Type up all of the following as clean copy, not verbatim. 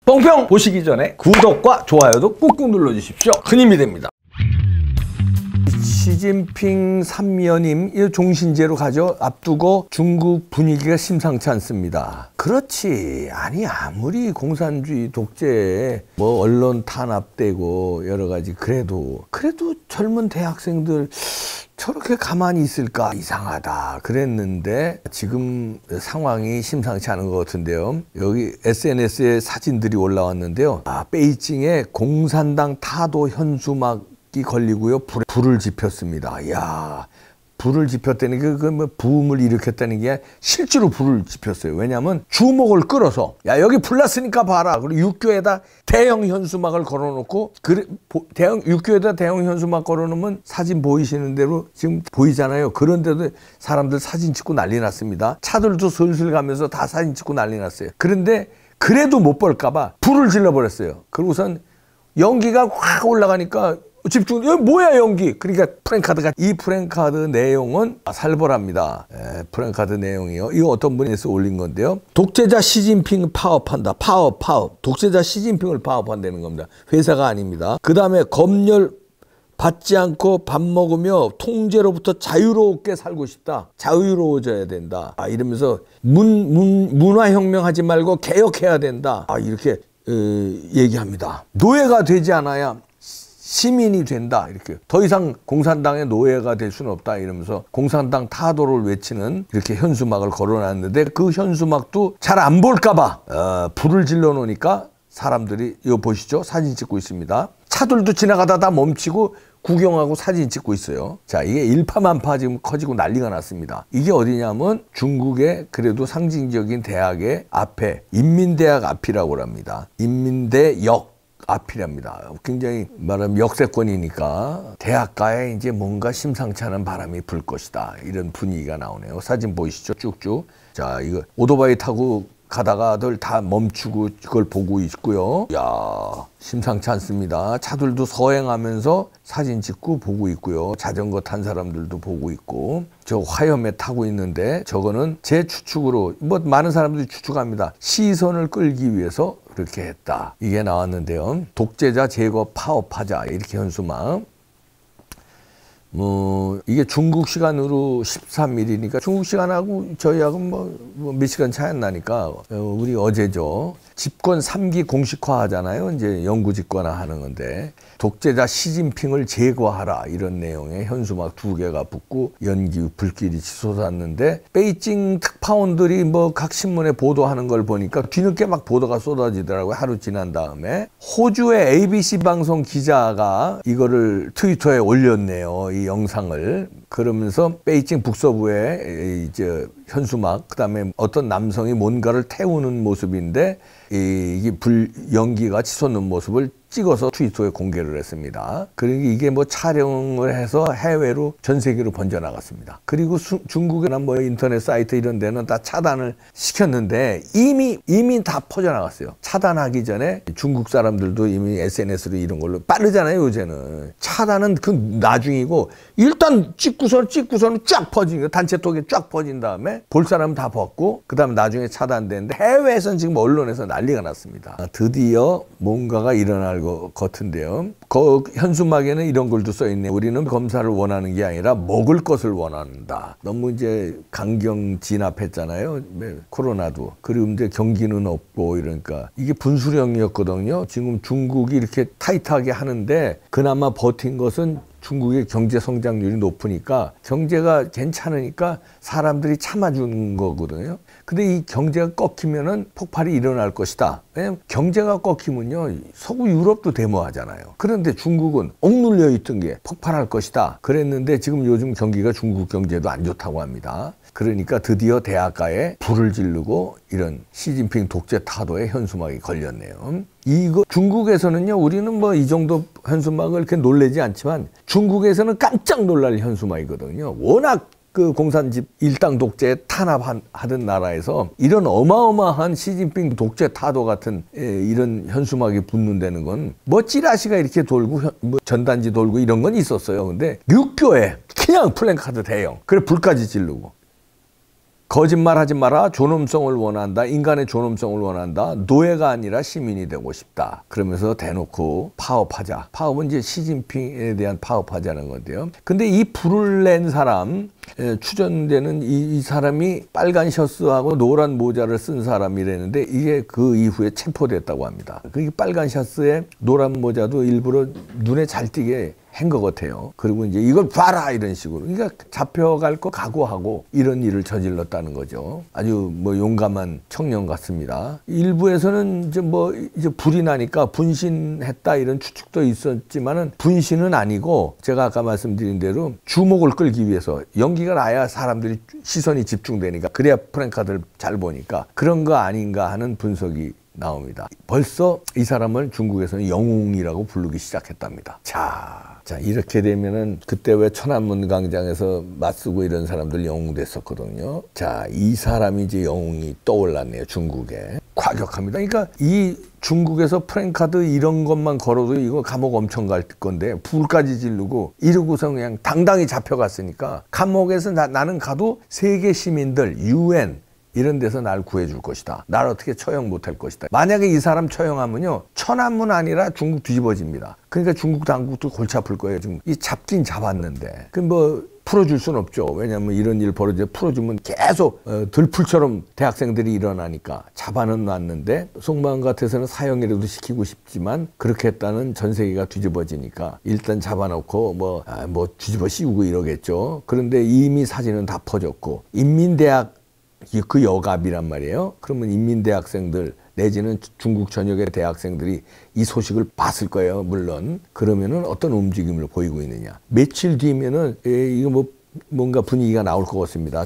뽕평 보시기 전에 구독과 좋아요도 꾹꾹 눌러주십시오. 큰 힘이 됩니다. 시진핑 3연임 종신제로 가죠. 앞두고 중국 분위기가 심상치 않습니다. 그렇지. 아니 아무리 공산주의 독재에 뭐 언론 탄압되고 여러 가지 그래도 젊은 대학생들 저렇게 가만히 있을까 이상하다 그랬는데 지금 상황이 심상치 않은 것 같은데요. 여기 SNS에 사진들이 올라왔는데요. 베이징에 공산당 타도 현수막이 걸리고요. 불을 지폈습니다. 이야, 불을 지폈다는 게 뭐 부음을 일으켰다는 게 실제로 불을 지폈어요. 왜냐하면 주목을 끌어서 야 여기 불 났으니까 봐라. 그리고 육교에다 대형 현수막을 걸어놓고 육교에다 대형 현수막 걸어놓으면 사진 보이시는 대로 지금 보이잖아요. 그런데도 사람들 사진 찍고 난리 났습니다. 차들도 슬슬 가면서 다 사진 찍고 난리 났어요. 그런데 그래도 못 볼까봐 불을 질러버렸어요. 그리고선 연기가 확 올라가니까 집중, 뭐야 연기. 그러니까 프랭카드가, 이 프랭카드 내용은 살벌합니다. 프랭카드 내용이요. 이거 어떤 분이 해서 올린 건데요. 독재자 시진핑 파업한다. 파업. 독재자 시진핑을 파업한다는 겁니다. 회사가 아닙니다. 그 다음에 검열 받지 않고 밥 먹으며 통제로부터 자유롭게 살고 싶다. 자유로워져야 된다. 이러면서 문화혁명 하지 말고 개혁해야 된다. 이렇게 얘기합니다. 노예가 되지 않아야 시민이 된다. 이렇게 더 이상 공산당의 노예가 될 수는 없다. 이러면서 공산당 타도를 외치는 이렇게 현수막을 걸어놨는데 그 현수막도 잘 안 볼까봐 불을 질러 놓으니까 사람들이 이거 보시죠. 사진 찍고 있습니다. 차들도 지나가다 다 멈추고 구경하고 사진 찍고 있어요. 자, 이게 일파만파 지금 커지고 난리가 났습니다. 이게 어디냐면 중국의 그래도 상징적인 대학의 앞에 인민대학 앞이라고 합니다. 인민대역 앞이랍니다. 굉장히 말하면 역세권이니까 대학가에 이제 뭔가 심상치 않은 바람이 불 것이다. 이런 분위기가 나오네요. 사진 보이시죠? 쭉쭉. 자, 이거 오토바이 타고 가다가들 다 멈추고 그걸 보고 있고요. 이야, 심상치 않습니다. 차들도 서행하면서 사진 찍고 보고 있고요. 자전거 탄 사람들도 보고 있고. 저 화염에 타고 있는데 저거는 제 추측으로 뭐 많은 사람들이 추측합니다. 시선을 끌기 위해서 그렇게 했다. 이게 나왔는데요. 독재자 제거 파업하자. 이렇게 현수막. 이게 중국 시간으로 13일이니까 중국 시간하고 저희하고 뭐 몇 시간 차이 안 나니까 우리 어제죠. 집권 3기 공식화 하잖아요. 이제 영구 집권화하는 건데 독재자 시진핑을 제거하라 이런 내용의 현수막 2개가 붙고 연기 불길이 치솟았는데 베이징 특파원들이 뭐 각 신문에 보도하는 걸 보니까 뒤늦게 막 보도가 쏟아지더라고요. 하루 지난 다음에 호주의 ABC 방송 기자가 이거를 트위터에 올렸네요. 이 영상을. 그러면서 베이징 북서부에 이제 현수막, 그다음에 어떤 남성이 뭔가를 태우는 모습인데 이게 연기가 치솟는 모습을 찍어서 트위터에 공개를 했습니다. 그러니까 이게 뭐 촬영을 해서 해외로 전 세계로 번져나갔습니다. 그리고 중국이나 뭐 인터넷 사이트 이런 데는 다 차단을 시켰는데 이미 다 퍼져나갔어요. 차단하기 전에 중국 사람들도 이미 SNS로 이런 걸로 빠르잖아요. 요새는 차단은 그 나중이고 일단 찍고서는 쫙 퍼지니까 단체톡에 쫙 퍼진 다음에 볼 사람은 다 벗고 그 다음에 나중에 차단되는데 해외에서는 지금 언론에서 난리가 났습니다. 드디어 뭔가가 일어날 것 같은데요. 그 현수막에는 이런 글도 써있네. 우리는 검사를 원하는 게 아니라 먹을 것을 원한다. 너무 이제 강경 진압했잖아요. 코로나도. 그리고 이제 경기는 없고 이러니까 이게 분수령이었거든요. 지금 중국이 이렇게 타이트하게 하는데 그나마 버틴 것은 중국의 경제 성장률이 높으니까 경제가 괜찮으니까 사람들이 참아주는 거거든요. 근데 이 경제가 꺾이면은 폭발이 일어날 것이다. 왜냐면 경제가 꺾이면요 서구 유럽도 데모하잖아요. 그런데 중국은 억눌려 있던 게 폭발할 것이다 그랬는데 지금 요즘 경기가 중국 경제도 안 좋다고 합니다. 그러니까 드디어 대학가에 불을 지르고 이런 시진핑 독재 타도의 현수막이 걸렸네요. 이거 중국에서는요 우리는 뭐 이 정도 현수막을 이렇게 놀라지 않지만 중국에서는 깜짝 놀랄 현수막이거든요. 워낙 그 공산집 일당 독재 탄압하던 나라에서 이런 어마어마한 시진핑 독재 타도 같은 이런 현수막이 붙는다는 건 뭐 찌라시가 이렇게 돌고 뭐 전단지 돌고 이런 건 있었어요. 근데 육교에 그냥 플랜카드 대형 그래 불까지 지르고 거짓말하지 마라. 존엄성을 원한다. 인간의 존엄성을 원한다. 노예가 아니라 시민이 되고 싶다. 그러면서 대놓고 파업하자. 파업은 이제 시진핑에 대한 파업하자는 건데요. 근데 이 불을 낸 사람, 추전되는 이 사람이 빨간 셔츠하고 노란 모자를 쓴 사람이라는데 이게 그 이후에 체포됐다고 합니다. 그 빨간 셔츠에 노란 모자도 일부러 눈에 잘 띄게 한 것 같아요. 그리고 이제 이걸 봐라 이런 식으로. 그러니까 잡혀갈 거 각오하고 이런 일을 저질렀다는 거죠. 아주 뭐 용감한 청년 같습니다. 일부에서는 이제 불이 나니까 분신했다 이런 추측도 있었지만은 분신은 아니고 제가 아까 말씀드린 대로 주목을 끌기 위해서 연기가 나야 사람들이 시선이 집중되니까 그래야 프랭카드를 잘 보니까 그런 거 아닌가 하는 분석이 나옵니다. 벌써 이 사람을 중국에서는 영웅이라고 부르기 시작했답니다. 자, 이렇게 되면은 그때 왜 천안문 광장에서 맞서고 이런 사람들 영웅 됐었거든요. 자, 이 사람이 이제 영웅이 떠올랐네요. 중국에. 과격합니다. 그러니까 이 중국에서 프랭카드 이런 것만 걸어도 이거 감옥 엄청 갈 건데 불까지 지르고 이러고서 그냥 당당히 잡혀갔으니까 감옥에서 나는 가도 세계 시민들, UN 이런 데서 날 구해줄 것이다. 날 어떻게 처형 못할 것이다. 만약에 이 사람 처형하면요. 천안문 아니라 중국 뒤집어집니다. 그러니까 중국 당국도 골치 아플 거예요. 지금 이 잡긴 잡았는데. 그 뭐 풀어줄 수는 없죠. 왜냐하면 이런 일 벌어져 풀어주면 계속 들풀처럼 대학생들이 일어나니까 잡아는 놨는데 속마음 같아서는 사형이라도 시키고 싶지만 그렇게 했다는 전 세계가 뒤집어지니까 일단 잡아놓고 뭐 뒤집어 씌우고 이러겠죠. 그런데 이미 사진은 다 퍼졌고 인민대학 그 여갑이란 말이에요. 그러면 인민대학생들 내지는 중국 전역의 대학생들이 이 소식을 봤을 거예요. 물론 그러면은 어떤 움직임을 보이고 있느냐. 며칠 뒤면은 이거 뭔가 분위기가 나올 것 같습니다.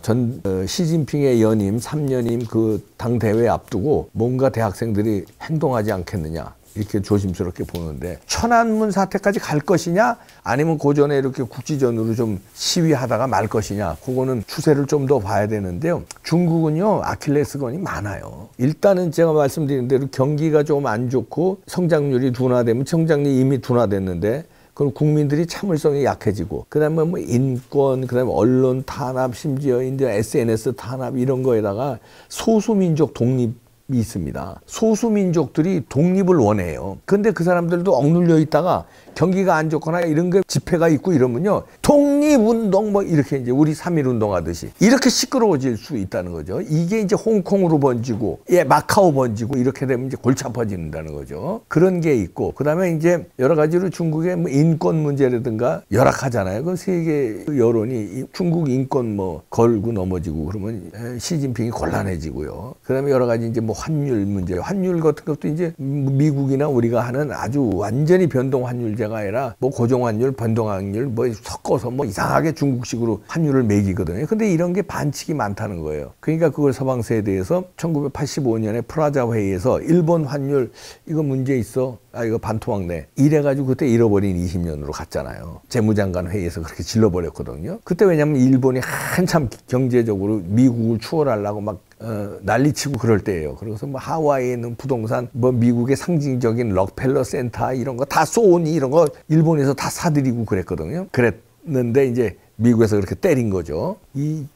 시진핑의 연임 3년임 그 당 대회 앞두고 뭔가 대학생들이 행동하지 않겠느냐. 이렇게 조심스럽게 보는데 천안문 사태까지 갈 것이냐 아니면 고전에 이렇게 국지전으로 좀 시위하다가 말 것이냐 그거는 추세를 좀 더 봐야 되는데요. 중국은요 아킬레스건이 많아요. 일단은 제가 말씀드린 대로 경기가 좀 안 좋고 성장률이 둔화되면 성장률이 이미 둔화됐는데 그럼 국민들이 참을성이 약해지고 그다음에 뭐 인권 그다음에 언론 탄압 심지어 이제 SNS 탄압 이런 거에다가 소수민족 독립 있습니다. 소수민족들이 독립을 원해요. 근데 그 사람들도 억눌려 있다가 경기가 안 좋거나 이런 게 집회가 있고 이러면요. 독립운동 뭐 이렇게 이제 우리 3.1운동 하듯이 이렇게 시끄러워질 수 있다는 거죠. 이게 이제 홍콩으로 번지고 마카오 번지고 이렇게 되면 이제 골치 아파진다는 거죠. 그런 게 있고 그다음에 이제 여러 가지로 중국의 뭐 인권 문제라든가 열악하잖아요. 그 세계 여론이 중국 인권 뭐 걸고 넘어지고 그러면 시진핑이 곤란해지고요. 그다음에 여러 가지 이제 뭐 환율 문제, 환율 같은 것도 이제 미국이나 우리가 하는 아주 완전히 변동 환율제가 아니라 뭐 고정 환율, 변동 환율 뭐 섞어서 뭐 이상하게 중국식으로 환율을 매기거든요. 근데 이런 게 반칙이 많다는 거예요. 그러니까 그걸 서방 세계에서 1985년에 프라자 회의에서 일본 환율 이거 문제 있어. 이거 반토막 내. 이래가지고 그때 잃어버린 20년으로 갔잖아요. 재무장관 회의에서 그렇게 질러버렸거든요. 그때 왜냐면 일본이 한참 경제적으로 미국을 추월하려고 막 난리치고 그럴 때예요. 그래서 뭐 하와이에 있는 부동산, 뭐 미국의 상징적인 럭펠러 센터 이런 거 다 소니 이런 거 일본에서 다 사들이고 그랬거든요. 그랬는데 이제 미국에서 그렇게 때린 거죠.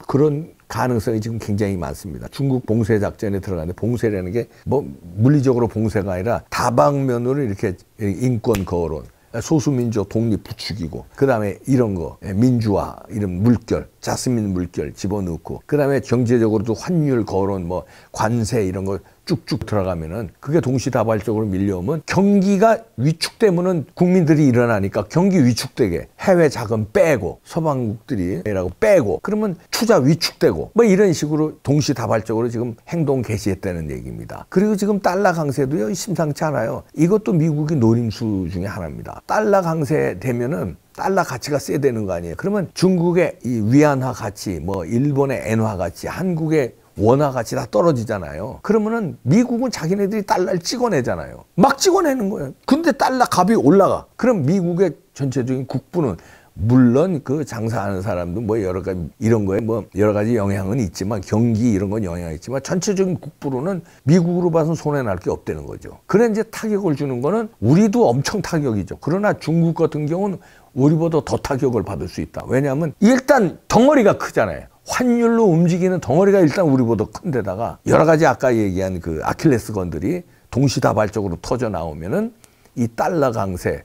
그런 가능성이 지금 굉장히 많습니다. 중국 봉쇄 작전에 들어가는데 봉쇄라는 게 뭐 물리적으로 봉쇄가 아니라 다방면으로 이렇게 인권 거론, 소수민족 독립 부추기고 그다음에 이런 거 민주화 이런 물결 자스민 물결 집어넣고 그다음에 경제적으로도 환율 거론 뭐 관세 이런 거 쭉쭉 들어가면은 그게 동시다발적으로 밀려오면 경기가 위축되면은 국민들이 일어나니까 경기 위축되게 해외 자금 빼고 서방국들이라고 빼고 그러면 투자 위축되고 뭐 이런 식으로 동시다발적으로 지금 행동 개시했다는 얘기입니다. 그리고 지금 달러 강세도요 심상치 않아요. 이것도 미국의 노림수 중에 하나입니다. 달러 강세 되면은 달러 가치가 세야 되는 거 아니에요. 그러면 중국의 이 위안화 가치, 뭐 일본의 엔화 가치, 한국의 원화 가치 다 떨어지잖아요. 그러면은 미국은 자기네들이 달러를 찍어내잖아요. 막 찍어내는 거예요. 근데 달러 값이 올라가. 그럼 미국의 전체적인 국부는 물론 그 장사하는 사람도 뭐 여러 가지 이런 거에 뭐 여러 가지 영향은 있지만 경기 이런 건 영향이 있지만 전체적인 국부로는 미국으로 봐서는 손해 날 게 없다는 거죠. 그래 이제 타격을 주는 거는 우리도 엄청 타격이죠. 그러나 중국 같은 경우는 우리보다 더 타격을 받을 수 있다. 왜냐하면 일단 덩어리가 크잖아요. 환율로 움직이는 덩어리가 일단 우리보다 큰데다가 여러 가지 아까 얘기한 그 아킬레스건들이 동시다발적으로 터져 나오면은 이 달러 강세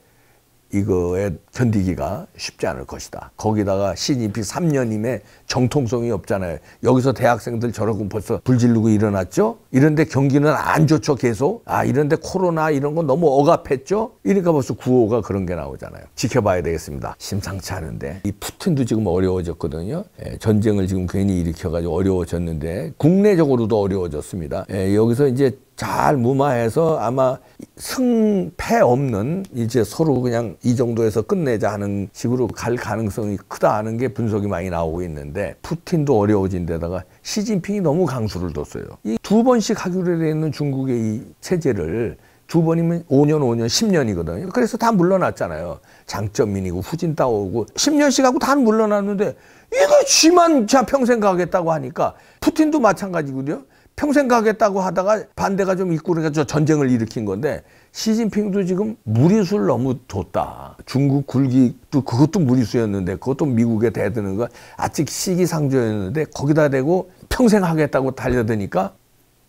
이거에 견디기가 쉽지 않을 것이다. 거기다가 시진핑 3년임에 정통성이 없잖아요. 여기서 대학생들 저러고 벌써 불지르고 일어났죠. 이런데 경기는 안 좋죠. 계속. 이런데 코로나 이런 거 너무 억압했죠. 이러니까 벌써 구호가 그런 게 나오잖아요. 지켜봐야 되겠습니다. 심상치 않은데 이 푸틴도 지금 어려워졌거든요. 전쟁을 지금 괜히 일으켜가지고 어려워졌는데 국내적으로도 어려워졌습니다. 여기서 이제 잘 무마해서 아마 승패 없는 이제 서로 그냥 이 정도에서 끝내자 하는 식으로 갈 가능성이 크다 하는 게 분석이 많이 나오고 있는데 푸틴도 어려워진 데다가 시진핑이 너무 강수를 뒀어요. 이 2번씩 하기로 돼 있는 중국의 이 체제를 2번이면 5년, 10년이거든요. 그래서 다 물러났잖아요. 장점민이고 후진 따오고 10년씩 하고 다 물러났는데 이거 지만 자 평생 가겠다고 하니까 푸틴도 마찬가지거든요. 평생 가겠다고 하다가 반대가 좀 있고 그러니까 저 전쟁을 일으킨 건데 시진핑도 지금 무리수를 너무 뒀다. 중국 굴기도 그것도 무리수였는데 그것도 미국에 대드는 거 아직 시기상조였는데 거기다 대고 평생 하겠다고 달려드니까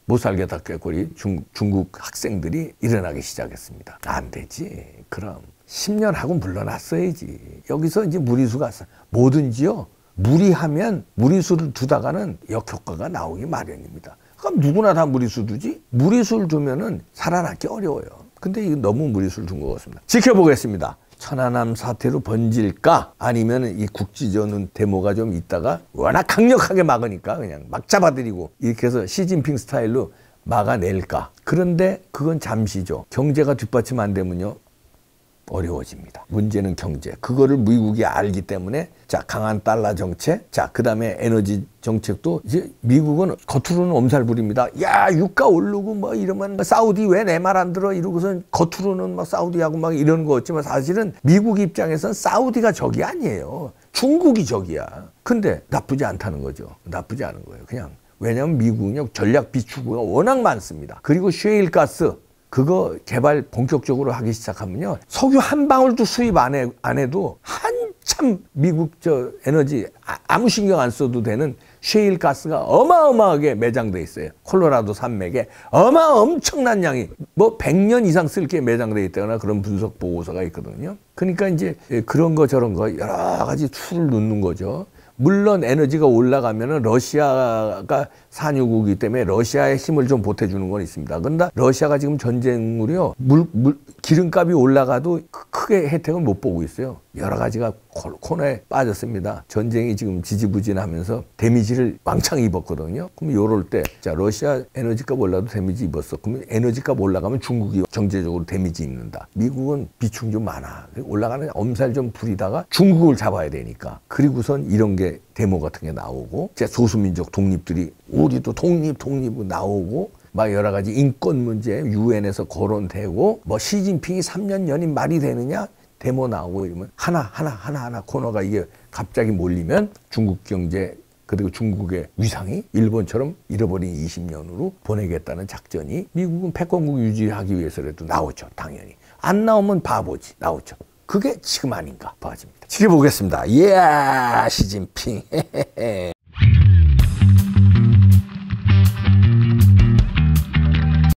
못 살겠다 꾀꼬리 중국 학생들이 일어나기 시작했습니다. 안 되지. 그럼 10년 하고 물러났어야지. 여기서 이제 무리수가 뭐든지요. 무리하면 무리수를 두다가는 역효과가 나오기 마련입니다. 그럼 누구나 다 무리수 두지? 무리수를 두면은 살아남기 어려워요. 근데 이거 너무 무리수를 둔 것 같습니다. 지켜보겠습니다. 천안함 사태로 번질까? 아니면 이 국지전은 데모가 좀 있다가 워낙 강력하게 막으니까 그냥 막 잡아들이고 이렇게 해서 시진핑 스타일로 막아낼까? 그런데 그건 잠시죠. 경제가 뒷받침 안 되면요. 어려워집니다. 문제는 경제. 그거를 미국이 알기 때문에 자 강한 달러 정책, 자 그다음에 에너지 정책도 이제 미국은 겉으로는 엄살 부립니다. 야 유가 오르고 뭐 이러면 사우디 왜 내 말 안 들어 이러고선 겉으로는 막 사우디하고 막 이러는 거 같지만 사실은 미국 입장에선 사우디가 적이 아니에요. 중국이 적이야. 근데 나쁘지 않다는 거죠. 나쁘지 않은 거예요. 그냥 왜냐하면 미국은 전략 비축구가 워낙 많습니다. 그리고 셰일가스 그거 개발 본격적으로 하기 시작하면요. 석유 한 방울도 수입 안 해도 한참 미국 저 에너지 아무 신경 안 써도 되는 셰일 가스가 어마어마하게 매장돼 있어요. 콜로라도 산맥에 엄청난 양이 뭐 100년 이상 쓸 게 매장돼 있다거나 그런 분석 보고서가 있거든요. 그러니까 이제 그런 거 저런 거 여러 가지 툴을 넣는 거죠. 물론 에너지가 올라가면은 러시아가 산유국이기 때문에 러시아의 힘을 좀 보태주는 건 있습니다. 그런데 러시아가 지금 전쟁으로요, 기름값이 올라가도 크게 혜택을 못 보고 있어요. 여러 가지가 코너에 빠졌습니다. 전쟁이 지금 지지부진하면서 데미지를 왕창 입었거든요. 그럼 요럴 때, 자, 러시아 에너지값 올라도 데미지 입었어. 그러면 에너지값 올라가면 중국이 경제적으로 데미지 입는다. 미국은 비중 좀 많아. 올라가는 엄살 좀 부리다가 중국을 잡아야 되니까. 그리고선 이런 게 데모 같은 게 나오고, 소수민족 독립들이 우리도 독립 나오고, 막 여러 가지 인권 문제 유엔에서 거론되고, 뭐 시진핑이 3년 연임 말이 되느냐? 데모 나오고 이러면 하나 코너가 이게 갑자기 몰리면 중국 경제 그리고 중국의 위상이 일본처럼 잃어버린 20년으로 보내겠다는 작전이 미국은 패권국 유지하기 위해서라도 나오죠. 당연히. 안 나오면 바보지. 나오죠. 그게 지금 아닌가 봐집니다. 지켜보겠습니다. 시진핑.